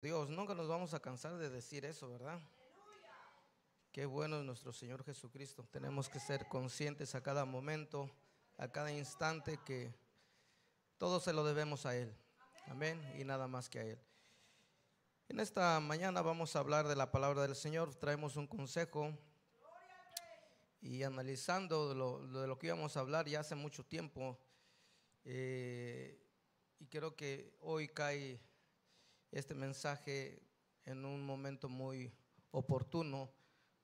Dios, nunca nos vamos a cansar de decir eso, ¿verdad? Qué bueno es nuestro Señor Jesucristo. Tenemos que ser conscientes a cada momento, a cada instante, que todo se lo debemos a Él. Amén. Y nada más que a Él. En esta mañana vamos a hablar de la palabra del Señor. Traemos un consejo y analizando de lo que íbamos a hablar ya hace mucho tiempo. Y creo que hoy cae este mensaje en un momento muy oportuno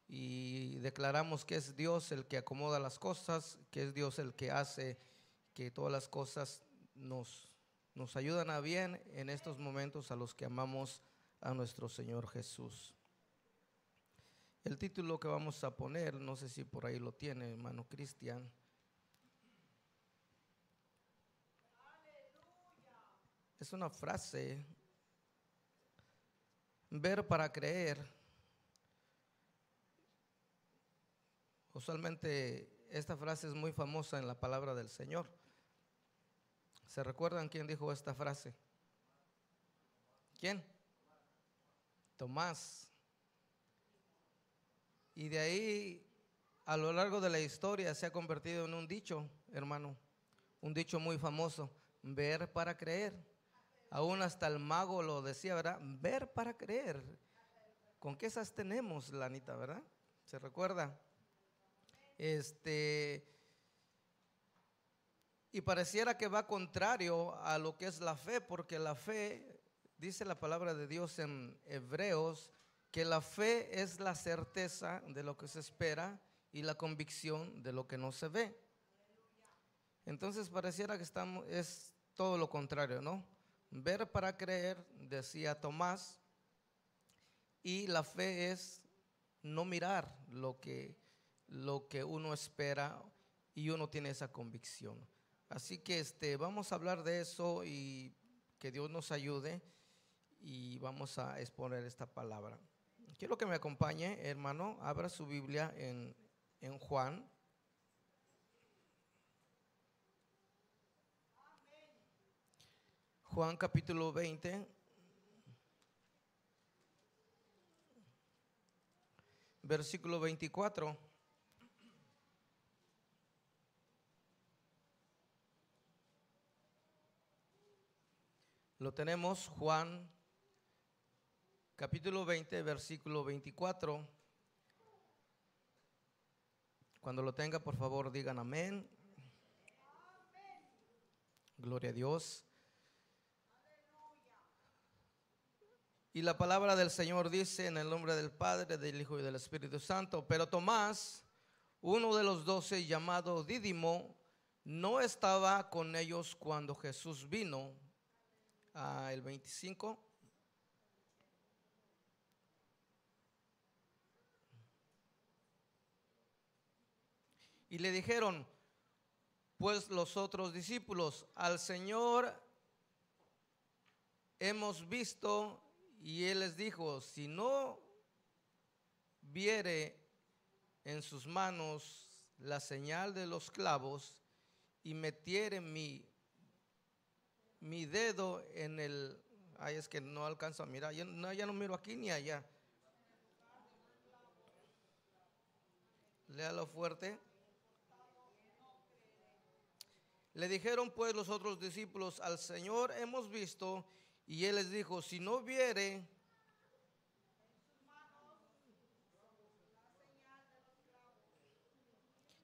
y declaramos que es Dios el que acomoda las cosas, que es Dios el que hace que todas las cosas nos ayudan a bien en estos momentos a los que amamos a nuestro Señor Jesús. El título que vamos a poner, no sé si por ahí lo tiene, hermano Cristian. Es una frase: ver para creer. Usualmente esta frase es muy famosa en la palabra del Señor. ¿Se recuerdan quién dijo esta frase? ¿Quién? Tomás. Y de ahí, a lo largo de la historia, se ha convertido en un dicho, hermano. Un dicho muy famoso: ver para creer. Aún hasta el mago lo decía, ¿verdad? Ver para creer. ¿Con qué esas tenemos, Lanita, verdad? ¿Se recuerda? Y pareciera que va contrario a lo que es la fe, porque la fe, dice la palabra de Dios en Hebreos, que la fe es la certeza de lo que se espera y la convicción de lo que no se ve. Entonces pareciera que es todo lo contrario, ¿no? Ver para creer, decía Tomás, y la fe es no mirar lo que uno espera y uno tiene esa convicción. Así que vamos a hablar de eso y que Dios nos ayude y vamos a exponer esta palabra. Quiero que me acompañe, hermano, abra su Biblia en Juan. Juan capítulo 20, versículo 24. Lo tenemos, Juan capítulo 20, versículo 24. Cuando lo tenga, por favor, digan amén. Gloria a Dios. Y la palabra del Señor dice: en el nombre del Padre, del Hijo y del Espíritu Santo. Pero Tomás, uno de los 12, llamado Dídimo, no estaba con ellos cuando Jesús vino. El 25. Y le dijeron pues los otros discípulos: al Señor hemos visto. Y él les dijo: si no viere en sus manos la señal de los clavos, y metiere mi dedo en el... Ay, es que no alcanzo a mirar, ya no miro aquí ni allá. Léalo fuerte. Le dijeron pues los otros discípulos: al Señor hemos visto. Y él les dijo: si no viere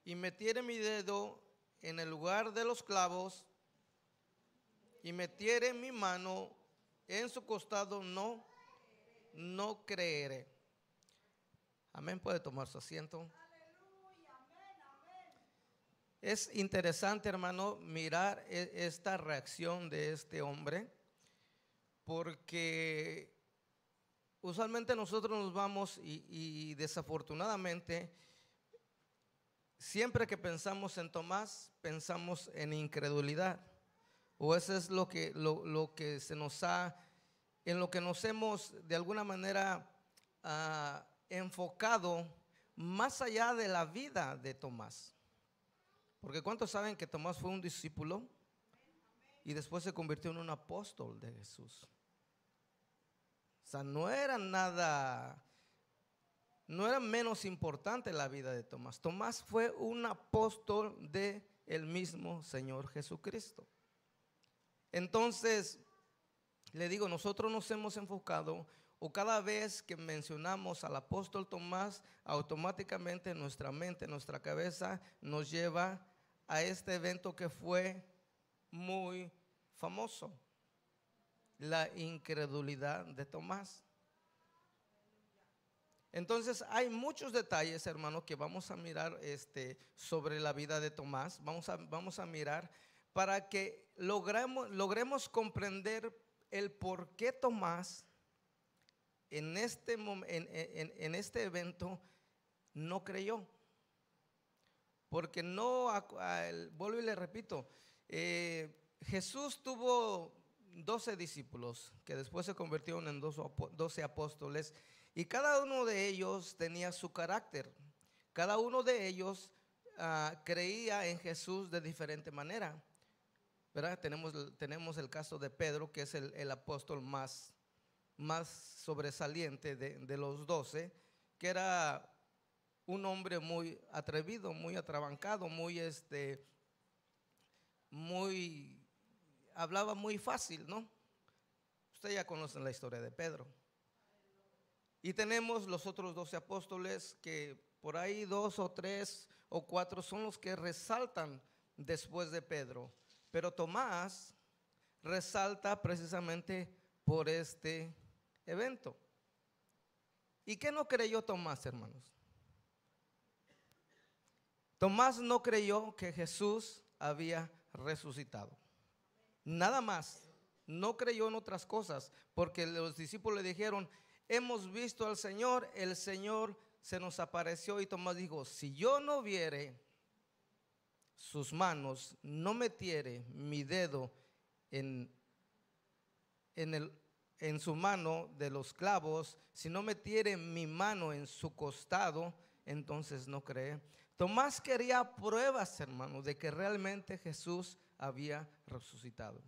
y metiere mi dedo en el lugar de los clavos, y metiere mi mano en su costado, no creeré. Amén. Puede tomar su asiento. Es interesante, hermano, mirar esta reacción de este hombre, porque usualmente nosotros nos vamos y desafortunadamente siempre que pensamos en Tomás pensamos en incredulidad, o eso es lo que se nos ha, en lo que nos hemos de alguna manera enfocado más allá de la vida de Tomás. Porque ¿cuántos saben que Tomás fue un discípulo y después se convirtió en un apóstol de Jesús? O sea, no era nada, no era menos importante la vida de Tomás. Tomás fue un apóstol de el mismo Señor Jesucristo. Entonces, le digo, nosotros nos hemos enfocado, o cada vez que mencionamos al apóstol Tomás, automáticamente nuestra mente, nuestra cabeza nos lleva a este evento que fue muy famoso, la incredulidad de Tomás. Entonces hay muchos detalles, hermanos, que vamos a mirar sobre la vida de Tomás. Vamos a mirar para que logremos comprender el por qué Tomás en este evento no creyó. Porque no, vuelvo y le repito, Jesús tuvo 12 discípulos que después se convirtieron en 12 apóstoles, y cada uno de ellos tenía su carácter. Cada uno de ellos creía en Jesús de diferente manera, ¿verdad? Tenemos el caso de Pedro, que es el apóstol más sobresaliente de los 12, que era un hombre muy atrevido, muy atrabancado, hablaba muy fácil, ¿no? Ustedes ya conocen la historia de Pedro. Y tenemos los otros 12 apóstoles, que por ahí 2 o 3 o 4 son los que resaltan después de Pedro. Pero Tomás resalta precisamente por este evento. ¿Y qué no creyó Tomás, hermanos? Tomás no creyó que Jesús había resucitado. Nada más. No creyó en otras cosas, porque los discípulos le dijeron: hemos visto al Señor, el Señor se nos apareció. Y Tomás dijo: si yo no viere sus manos, no metiere mi dedo en su mano de los clavos, si no metiere mi mano en su costado, entonces no cree. Tomás quería pruebas, hermanos, de que realmente Jesús había resucitado.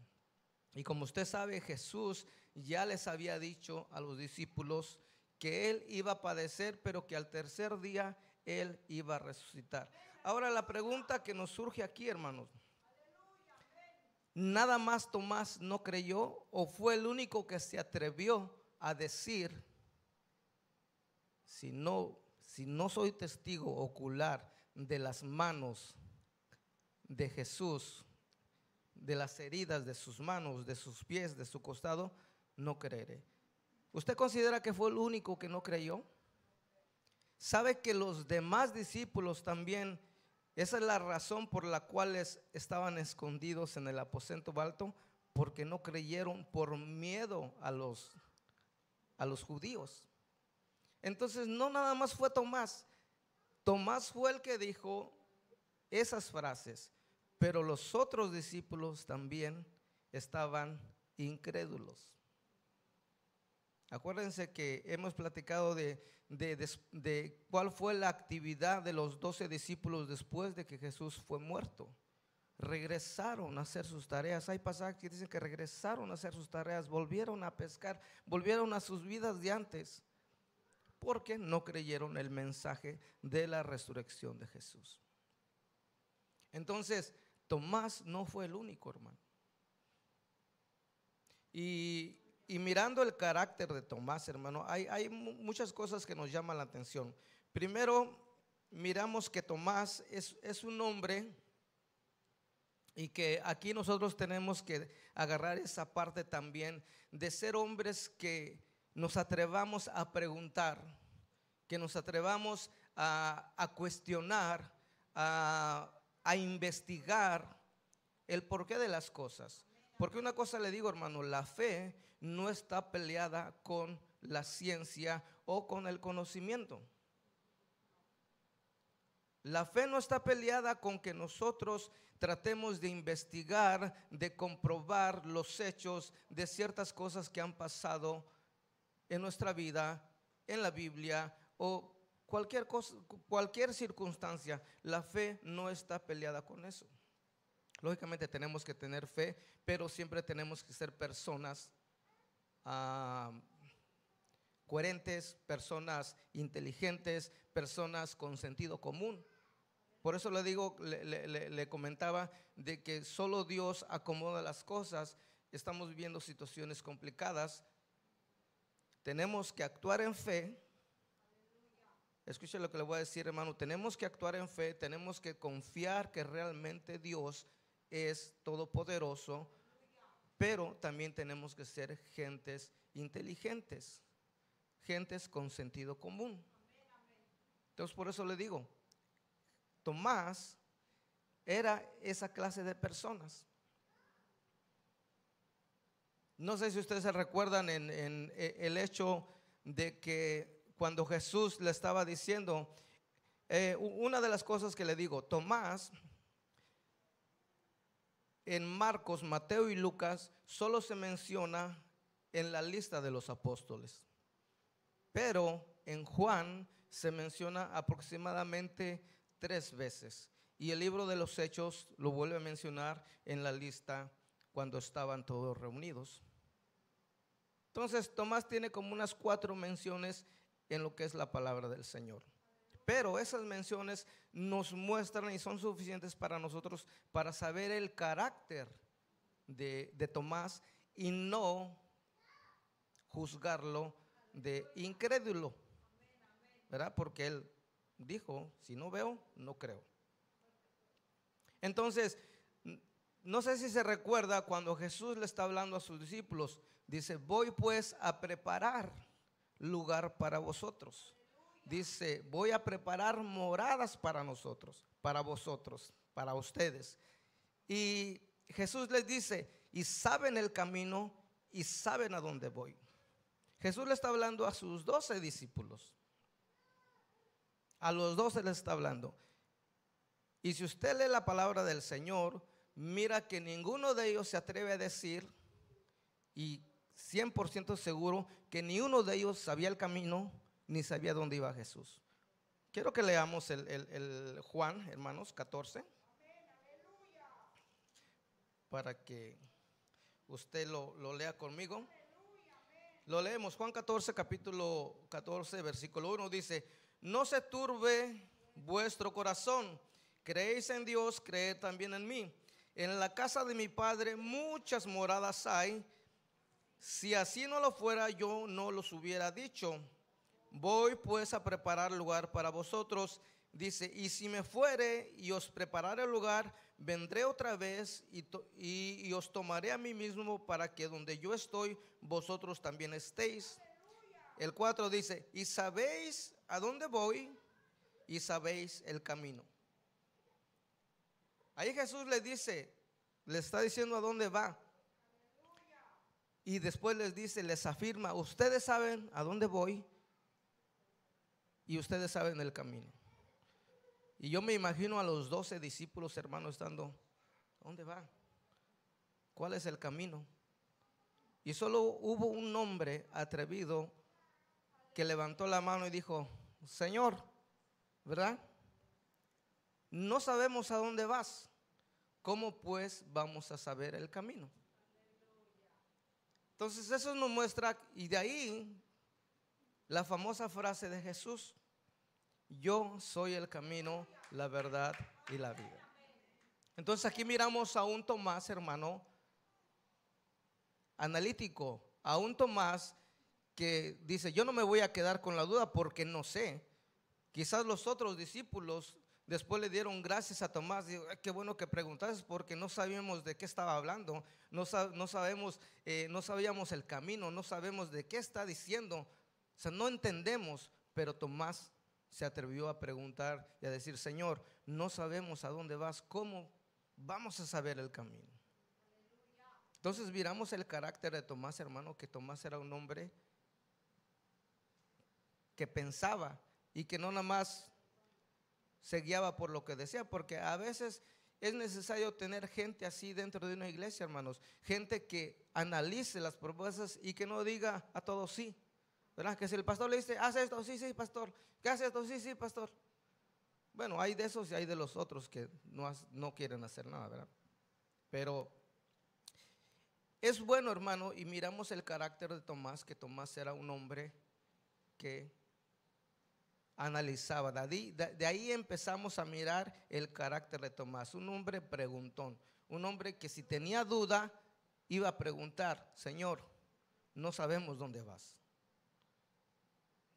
Y como usted sabe, Jesús ya les había dicho a los discípulos que Él iba a padecer, pero que al tercer día Él iba a resucitar. Ahora la pregunta que nos surge aquí, hermanos: ¿nada más Tomás no creyó, o fue el único que se atrevió a decir: si no soy testigo ocular de las manos de Jesús, de las heridas de sus manos, de sus pies, de su costado, no creeré? ¿Usted considera que fue el único que no creyó? ¿Sabe que los demás discípulos también, esa es la razón por la cual estaban escondidos en el aposento alto? Porque no creyeron por miedo a los judíos. Entonces no nada más fue Tomás. Tomás fue el que dijo esas frases, pero los otros discípulos también estaban incrédulos. Acuérdense que hemos platicado de cuál fue la actividad de los 12 discípulos después de que Jesús fue muerto. Regresaron a hacer sus tareas. Hay pasajes que dicen que regresaron a hacer sus tareas, volvieron a pescar, volvieron a sus vidas de antes, porque no creyeron el mensaje de la resurrección de Jesús. Entonces, Tomás no fue el único, hermano. Y mirando el carácter de Tomás, hermano, hay muchas cosas que nos llaman la atención. Primero, miramos que Tomás es un hombre, y que aquí nosotros tenemos que agarrar esa parte también de ser hombres que nos atrevamos a preguntar, que nos atrevamos a cuestionar, a investigar el porqué de las cosas. Porque una cosa le digo, hermano: la fe no está peleada con la ciencia o con el conocimiento. La fe no está peleada con que nosotros tratemos de investigar, de comprobar los hechos de ciertas cosas que han pasado en nuestra vida, en la Biblia o cualquier cosa, cualquier circunstancia. La fe no está peleada con eso. Lógicamente tenemos que tener fe, pero siempre tenemos que ser personas coherentes, personas inteligentes, personas con sentido común. Por eso le digo, le comentaba de que solo Dios acomoda las cosas. Estamos viviendo situaciones complicadas. Tenemos que actuar en fe. Escuche lo que le voy a decir, hermano. Tenemos que actuar en fe. Tenemos que confiar que realmente Dios es todopoderoso. Pero también tenemos que ser gentes inteligentes, gentes con sentido común. Entonces por eso le digo, Tomás era esa clase de personas. No sé si ustedes se recuerdan en el hecho de que cuando Jesús le estaba diciendo, una de las cosas que le digo, Tomás, en Marcos, Mateo y Lucas solo se menciona en la lista de los apóstoles, pero en Juan se menciona aproximadamente 3 veces, y el libro de los Hechos lo vuelve a mencionar en la lista cuando estaban todos reunidos. Entonces Tomás tiene como unas 4 menciones en lo que es la palabra del Señor. Pero esas menciones nos muestran y son suficientes para nosotros para saber el carácter de Tomás y no juzgarlo de incrédulo, ¿verdad? Porque él dijo, si no veo, no creo. Entonces, no sé si se recuerda cuando Jesús le está hablando a sus discípulos, dice, voy pues a preparar lugar para vosotros. Dice, voy a preparar moradas para nosotros, para vosotros, para ustedes. Y Jesús les dice, y saben el camino y saben a dónde voy. Jesús le está hablando a sus 12 discípulos. A los 12 les está hablando. Y si usted lee la palabra del Señor, mira que ninguno de ellos se atreve a decir, y 100% seguro que ni uno de ellos sabía el camino ni sabía dónde iba Jesús. Quiero que leamos el Juan, hermanos, 14, para que usted lo lea conmigo. Lo leemos, Juan 14, capítulo 14, versículo 1, dice, no se turbe vuestro corazón, creéis en Dios, creed también en mí. En la casa de mi Padre muchas moradas hay, si así no lo fuera yo no los hubiera dicho. Voy pues a preparar lugar para vosotros. Dice, y si me fuere y os preparare el lugar, vendré otra vez y os tomaré a mí mismo, para que donde yo estoy, vosotros también estéis. El 4 dice, y sabéis a dónde voy y sabéis el camino. Ahí Jesús le dice, le está diciendo a dónde va. Y después les dice, les afirma, ustedes saben a dónde voy y ustedes saben el camino. Y yo me imagino a los 12 discípulos, hermanos, estando, ¿a dónde va? ¿Cuál es el camino? Y solo hubo un hombre atrevido que levantó la mano y dijo, Señor, ¿verdad? No sabemos a dónde vas. ¿Cómo pues vamos a saber el camino? Entonces eso nos muestra, y de ahí la famosa frase de Jesús, yo soy el camino, la verdad y la vida. Entonces aquí miramos a un Tomás, hermano, analítico, a un Tomás que dice, yo no me voy a quedar con la duda porque no sé. Quizás los otros discípulos después le dieron gracias a Tomás. Digo, qué bueno que preguntaste, porque no sabíamos de qué estaba hablando, no sabíamos el camino, no sabemos de qué está diciendo, o sea, no entendemos. Pero Tomás se atrevió a preguntar y a decir, Señor, no sabemos a dónde vas, ¿cómo vamos a saber el camino? Entonces miramos el carácter de Tomás, hermano, que Tomás era un hombre que pensaba y que no nada más se guiaba por lo que decía, porque a veces es necesario tener gente así dentro de una iglesia, hermanos, gente que analice las propuestas y que no diga a todos sí, ¿verdad? Que si el pastor le dice, haz esto, sí, sí, pastor, ¿qué hace esto? Sí, sí, pastor. Bueno, hay de esos y hay de los otros que no quieren hacer nada, ¿verdad? Pero es bueno, hermano, y miramos el carácter de Tomás, que Tomás era un hombre que analizaba. De ahí empezamos a mirar el carácter de Tomás, un hombre preguntón, un hombre que si tenía duda iba a preguntar: Señor, no sabemos dónde vas,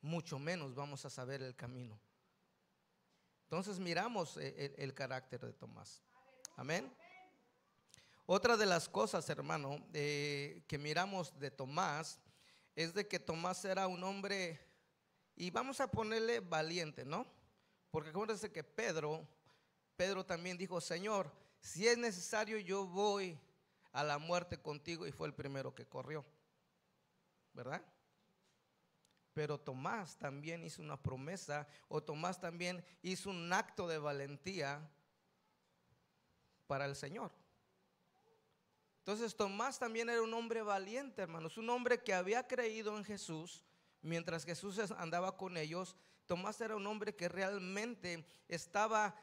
mucho menos vamos a saber el camino. Entonces miramos el carácter de Tomás. Amén. Otra de las cosas, hermano, que miramos de Tomás es de que Tomás era un hombre, y vamos a ponerle valiente, ¿no? Porque acuérdense que Pedro también dijo: Señor, si es necesario yo voy a la muerte contigo, y fue el primero que corrió, ¿verdad? Pero Tomás también hizo una promesa, o Tomás también hizo un acto de valentía para el Señor. Entonces Tomás también era un hombre valiente, hermanos, un hombre que había creído en Jesús mientras Jesús andaba con ellos. Tomás era un hombre que realmente estaba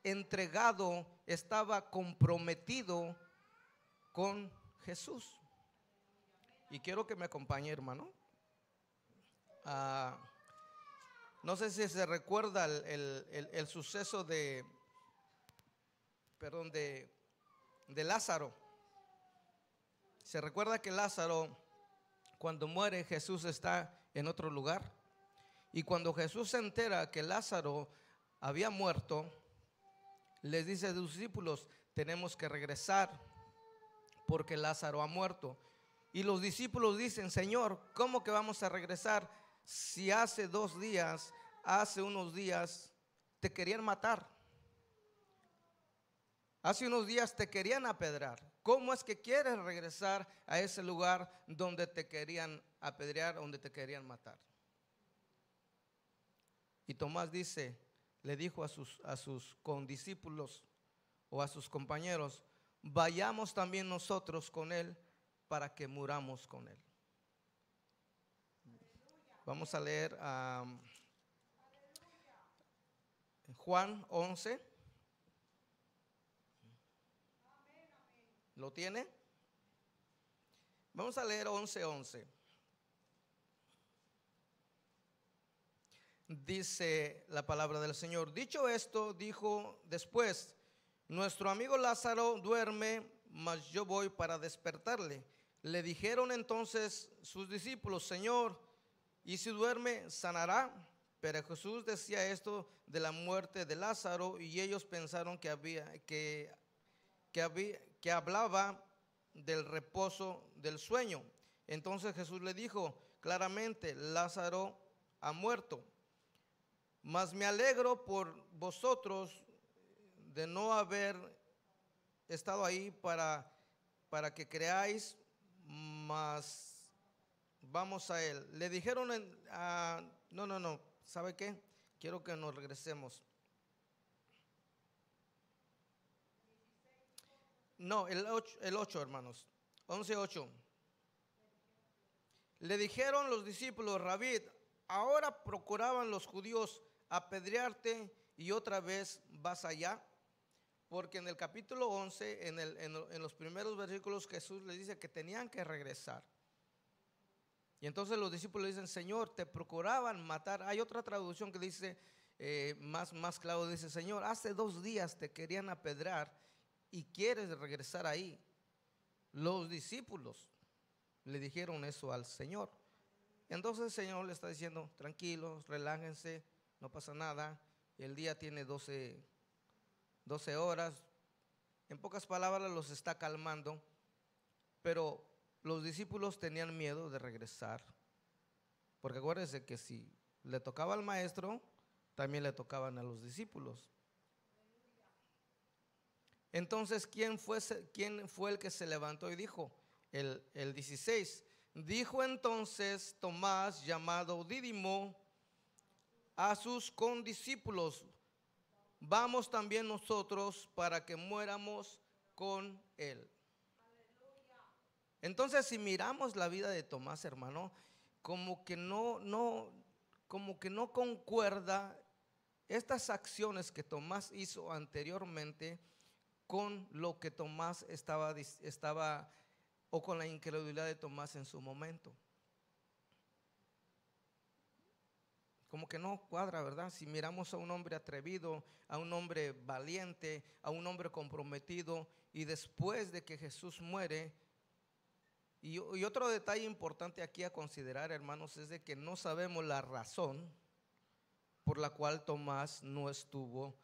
entregado, estaba comprometido con Jesús. Y quiero que me acompañe, hermano. No sé si se recuerda el suceso de Lázaro. Se recuerda que Lázaro, cuando muere, Jesús está en otro lugar. Y cuando Jesús se entera que Lázaro había muerto, les dice a sus discípulos: tenemos que regresar porque Lázaro ha muerto. Y los discípulos dicen: Señor, ¿cómo que vamos a regresar si hace unos días te querían matar? Hace unos días te querían apedrear. ¿Cómo es que quieres regresar a ese lugar donde te querían apedrear, donde te querían matar? Y Tomás le dijo a sus condiscípulos o a sus compañeros: vayamos también nosotros con él para que muramos con él. Vamos a leer Juan 11. ¿Lo tiene? Vamos a leer 11:11. Dice la palabra del Señor: dicho esto, dijo después: nuestro amigo Lázaro duerme, mas yo voy para despertarle. Le dijeron entonces sus discípulos: Señor, ¿y si duerme, sanará? Pero Jesús decía esto de la muerte de Lázaro, y ellos pensaron que hablaba del reposo del sueño. Entonces Jesús le dijo claramente: Lázaro ha muerto, mas me alegro por vosotros de no haber estado ahí para que creáis, mas vamos a él. Le dijeron no, ¿sabe qué? Quiero que nos regresemos. No, el 8, hermanos. 11:8. Le dijeron los discípulos: Rabí, ahora procuraban los judíos apedrearte y otra vez vas allá. Porque en el capítulo 11, en los primeros versículos, Jesús les dice que tenían que regresar. Y entonces los discípulos dicen: Señor, te procuraban matar. Hay otra traducción que dice, más claro, dice: Señor, hace 2 días te querían apedrear y quieres regresar ahí. Los discípulos le dijeron eso al Señor. Entonces el Señor le está diciendo: tranquilos, relájense, no pasa nada. El día tiene 12 horas. En pocas palabras, los está calmando. Pero los discípulos tenían miedo de regresar, porque acuérdense que si le tocaba al maestro, también le tocaban a los discípulos. Entonces, ¿quién fue el que se levantó y dijo? El 16. Dijo entonces Tomás, llamado Dídimo, a sus condiscípulos: vamos también nosotros para que muéramos con él. Entonces, si miramos la vida de Tomás, hermano, como que no concuerda estas acciones que Tomás hizo anteriormente con lo que Tomás estaba o con la incredulidad de Tomás en su momento. como que no cuadra, ¿verdad? Si miramos a un hombre atrevido, a un hombre valiente, a un hombre comprometido, y después de que Jesús muere, y otro detalle importante aquí a considerar, hermanos, es de que no sabemos la razón por la cual Tomás no estuvo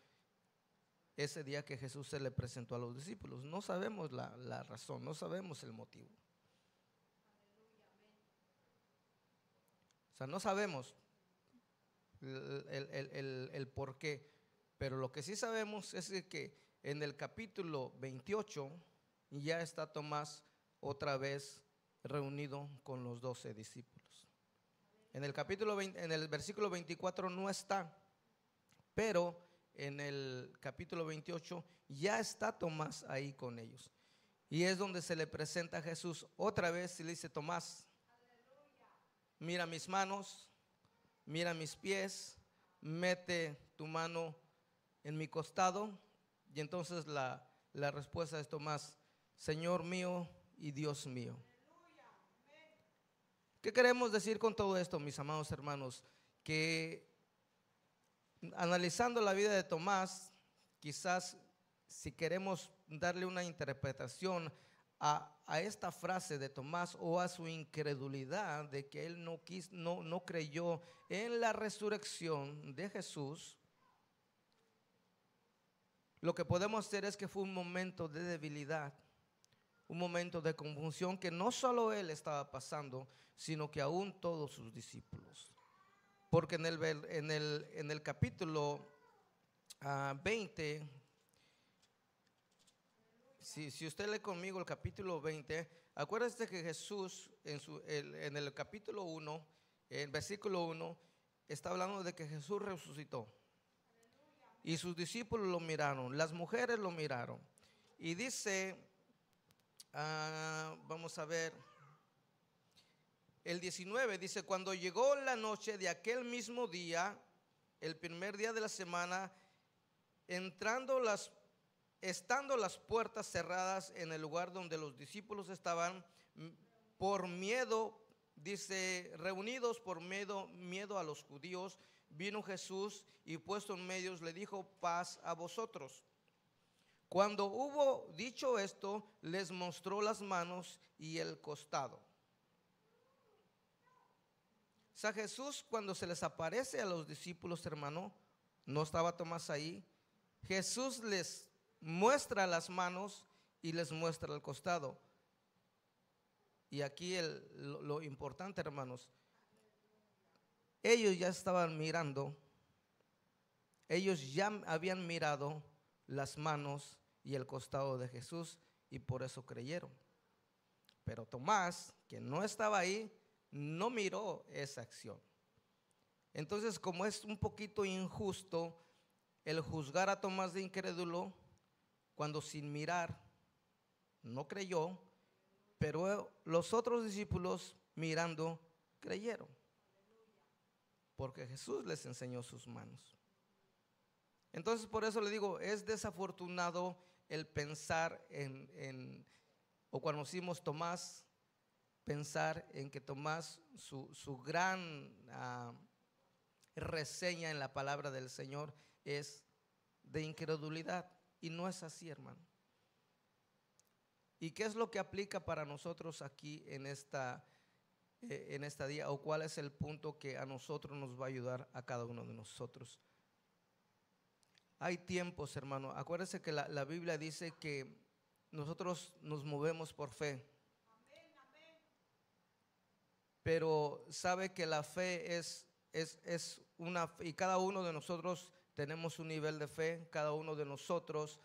ese día que Jesús se le presentó a los discípulos. No sabemos la razón, no sabemos el motivo. O sea, no sabemos el por qué, pero lo que sí sabemos es que en el capítulo 28 ya está Tomás otra vez reunido con los 12 discípulos. En el capítulo 20, en el versículo 24 no está, pero en el capítulo 28 ya está Tomás ahí con ellos. Y es donde se le presenta a Jesús otra vez y le dice: Tomás, mira mis manos, mira mis pies, mete tu mano en mi costado. Y entonces la respuesta es Tomás: Señor mío y Dios mío. ¿Qué queremos decir con todo esto, mis amados hermanos? Que analizando la vida de Tomás, quizás si queremos darle una interpretación a esta frase de Tomás, o a su incredulidad de que él no creyó en la resurrección de Jesús, lo que podemos hacer es que fue un momento de debilidad, un momento de confusión que no solo él estaba pasando, sino que aún todos sus discípulos. Porque en el capítulo 20, si usted lee conmigo el capítulo 20, acuérdese que Jesús en el capítulo 1, el versículo 1, está hablando de que Jesús resucitó. Y sus discípulos lo miraron, las mujeres lo miraron. Y dice, vamos a ver, el 19 dice: cuando llegó la noche de aquel mismo día, el primer día de la semana, estando las puertas cerradas en el lugar donde los discípulos estaban, por miedo, dice, reunidos por miedo a los judíos, vino Jesús y puesto en medio le dijo: paz a vosotros. Cuando hubo dicho esto, les mostró las manos y el costado. O sea, Jesús, cuando se les aparece a los discípulos, hermano, no estaba Tomás ahí. Jesús les muestra las manos y les muestra el costado. Y aquí lo importante, hermanos, ellos ya estaban mirando, ellos ya habían mirado las manos y el costado de Jesús, y por eso creyeron. Pero Tomás, que no estaba ahí, no miró esa acción. Entonces, como es un poquito injusto el juzgar a Tomás de incrédulo, cuando sin mirar no creyó, pero los otros discípulos mirando creyeron, porque Jesús les enseñó sus manos. Entonces, por eso le digo, es desafortunado el pensar o cuando decimos Tomás, pensar en que Tomás, su gran reseña en la palabra del Señor es de incredulidad, y no es así, hermano. ¿Y qué es lo que aplica para nosotros aquí en esta día, o cuál es el punto que a nosotros nos va a ayudar a cada uno de nosotros? Hay tiempos, hermano. Acuérdense que la Biblia dice que nosotros nos movemos por fe. Pero sabe que la fe es una, y cada uno de nosotros tenemos un nivel de fe. Cada uno de nosotros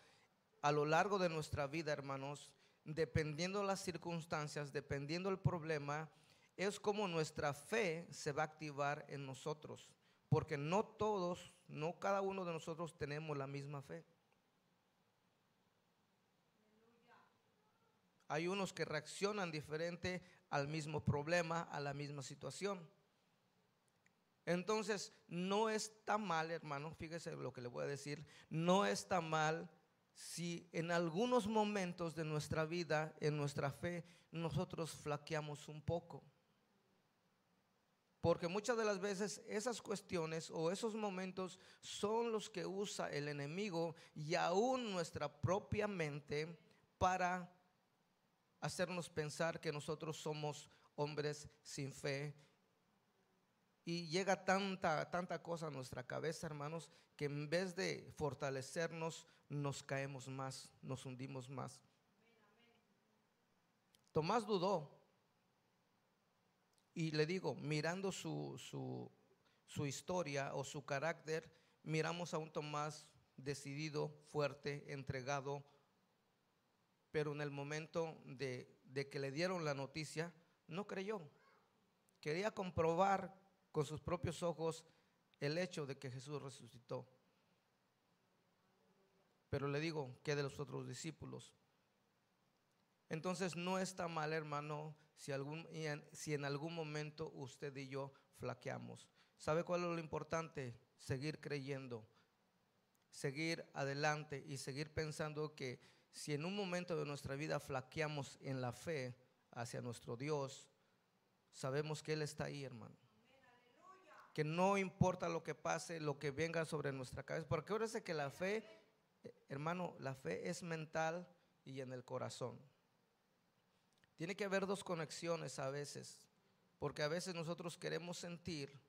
a lo largo de nuestra vida, hermanos, dependiendo las circunstancias, dependiendo el problema, es como nuestra fe se va a activar en nosotros. Porque no todos, no cada uno de nosotros tenemos la misma fe. Hay unos que reaccionan diferente al mismo problema, a la misma situación. Entonces, no está mal, hermano, fíjese lo que le voy a decir, no está mal si en algunos momentos de nuestra vida, en nuestra fe, nosotros flaqueamos un poco. Porque muchas de las veces esas cuestiones o esos momentos son los que usa el enemigo y aún nuestra propia mente para hacernos pensar que nosotros somos hombres sin fe. Y llega tanta cosa a nuestra cabeza, hermanos, que en vez de fortalecernos, nos caemos más, nos hundimos más. Tomás dudó. Y le digo, mirando su historia o su carácter, miramos a un Tomás decidido, fuerte, entregado, pero en el momento de que le dieron la noticia, no creyó. Quería comprobar con sus propios ojos el hecho de que Jesús resucitó. Pero le digo, ¿qué de los otros discípulos? Entonces no está mal, hermano, si en algún momento usted y yo flaqueamos. ¿Sabe cuál es lo importante? Seguir creyendo, seguir adelante y seguir pensando que si en un momento de nuestra vida flaqueamos en la fe hacia nuestro Dios, sabemos que Él está ahí, hermano. Que no importa lo que pase, lo que venga sobre nuestra cabeza, porque ahora sé que la fe, hermano, la fe es mental y en el corazón. Tiene que haber dos conexiones a veces, porque a veces nosotros queremos sentir,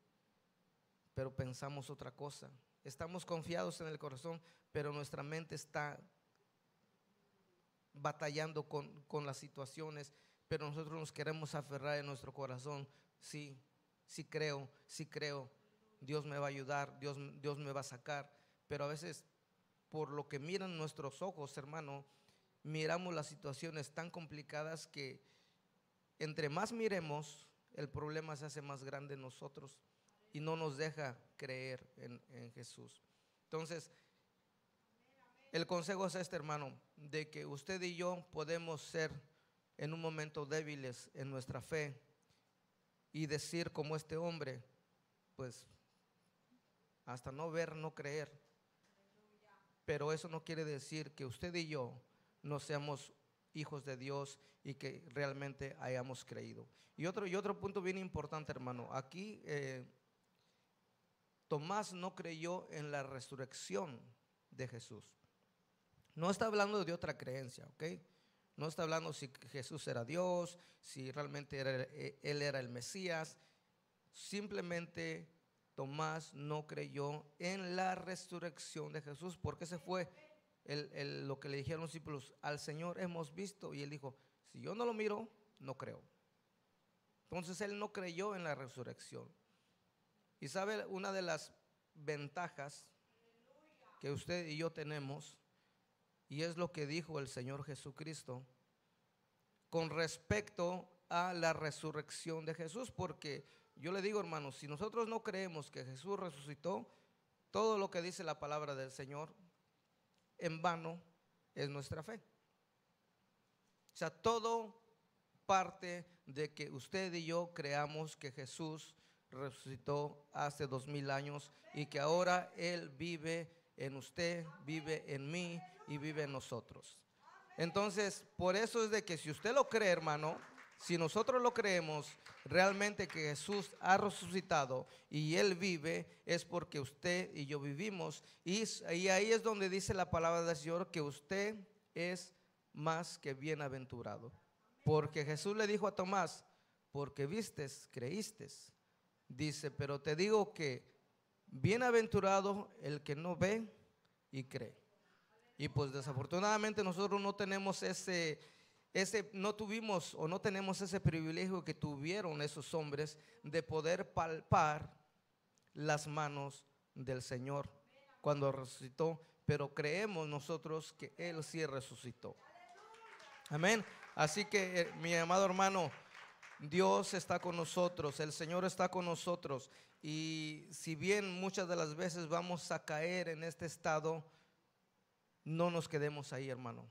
pero pensamos otra cosa. Estamos confiados en el corazón, pero nuestra mente está batallando con las situaciones, pero nosotros nos queremos aferrar en nuestro corazón. Sí creo, Dios me va a ayudar, Dios me va a sacar, pero a veces por lo que miran nuestros ojos, hermano, miramos las situaciones tan complicadas que entre más miremos, el problema se hace más grande en nosotros y no nos deja creer en Jesús. Entonces, el consejo es este, hermano, de que usted y yo podemos ser en un momento débiles en nuestra fe y decir como este hombre, pues hasta no ver, no creer. Pero eso no quiere decir que usted y yo no seamos hijos de Dios y que realmente hayamos creído. Y otro punto bien importante, hermano, aquí Tomás no creyó en la resurrección de Jesús. No está hablando de otra creencia, ¿ok? No está hablando si Jesús era Dios, si realmente Él era el Mesías. Simplemente Tomás no creyó en la resurrección de Jesús, porque ese fue lo que le dijeron los discípulos: al Señor hemos visto. Y él dijo: si yo no lo miro, no creo. Entonces él no creyó en la resurrección. Y sabe, una de las ventajas que usted y yo tenemos, y es lo que dijo el Señor Jesucristo con respecto a la resurrección de Jesús, porque yo le digo, hermanos, si nosotros no creemos que Jesús resucitó, todo lo que dice la palabra del Señor en vano es nuestra fe. O sea, todo parte de que usted y yo creamos que Jesús resucitó hace 2000 años y que ahora Él vive en usted, vive en mí y vive en nosotros. Entonces, por eso es de que si usted lo cree, hermano, si nosotros lo creemos realmente que Jesús ha resucitado y Él vive, es porque usted y yo vivimos. Y ahí es donde dice la palabra del Señor que usted es más que bienaventurado. Porque Jesús le dijo a Tomás: porque vistes, creístes. Dice: pero te digo que bienaventurado el que no ve y cree. Y pues desafortunadamente nosotros no tenemos no tuvimos o no tenemos ese privilegio que tuvieron esos hombres de poder palpar las manos del Señor cuando resucitó, pero creemos nosotros que Él sí resucitó. Amén. Así que mi amado hermano, Dios está con nosotros, el Señor está con nosotros, y si bien muchas de las veces vamos a caer en este estado, no nos quedemos ahí, hermano.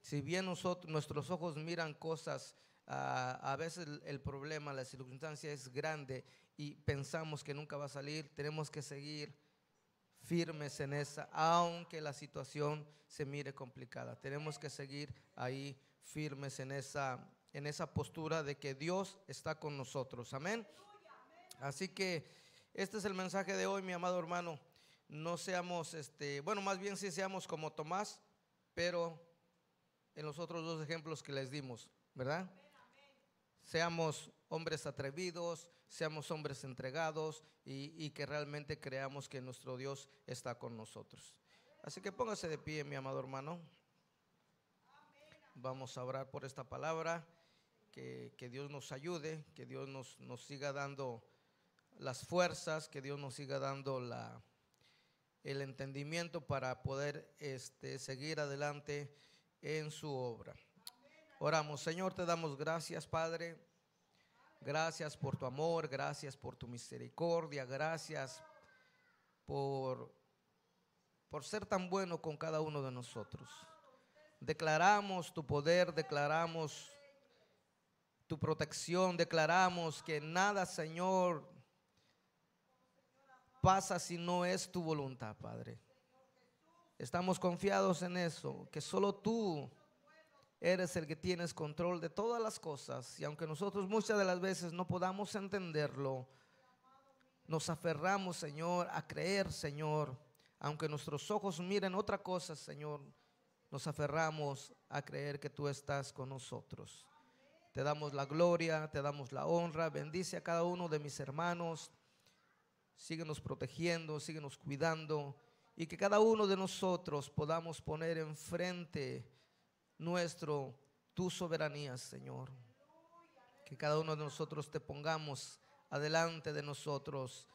Si bien nuestros ojos miran cosas, a veces el problema, la circunstancia es grande y pensamos que nunca va a salir, tenemos que seguir firmes en esa, aunque la situación se mire complicada. Tenemos que seguir ahí firmes en esa postura de que Dios está con nosotros. Amén. Así que este es el mensaje de hoy, mi amado hermano. No seamos, bueno, más bien sí seamos como Tomás, pero en los otros dos ejemplos que les dimos, ¿verdad? Seamos hombres atrevidos, seamos hombres entregados y que realmente creamos que nuestro Dios está con nosotros. Así que póngase de pie, mi amado hermano. Vamos a orar por esta palabra, que Dios nos ayude, que Dios nos siga dando las fuerzas, que Dios nos siga dando el entendimiento para poder seguir adelante en su obra. Oramos. Señor, te damos gracias, Padre. Gracias por tu amor, gracias por tu misericordia, gracias por ser tan bueno con cada uno de nosotros. Declaramos tu poder, declaramos tu protección, declaramos que nada, Señor, pasa si no es tu voluntad, Padre. Estamos confiados en eso, que solo tú eres el que tienes control de todas las cosas. Y aunque nosotros muchas de las veces no podamos entenderlo, nos aferramos, Señor, a creer, Señor. Aunque nuestros ojos miren otra cosa, Señor, nos aferramos a creer que tú estás con nosotros. Te damos la gloria, te damos la honra. Bendice a cada uno de mis hermanos. Síguenos protegiendo, síguenos cuidando. Y que cada uno de nosotros podamos poner enfrente tu soberanía, Señor. Que cada uno de nosotros te pongamos adelante de nosotros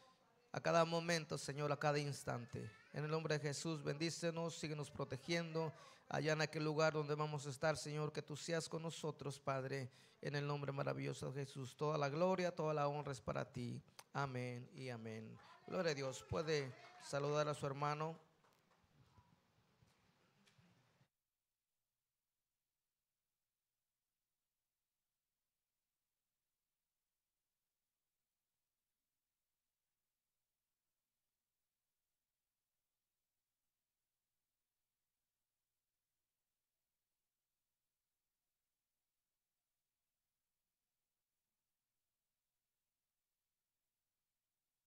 a cada momento, Señor, a cada instante. En el nombre de Jesús, bendícenos, síguenos protegiendo allá en aquel lugar donde vamos a estar, Señor, que tú seas con nosotros, Padre, en el nombre maravilloso de Jesús. Toda la gloria, toda la honra es para ti. Amén y amén. Gloria a Dios. Puede saludar a su hermano.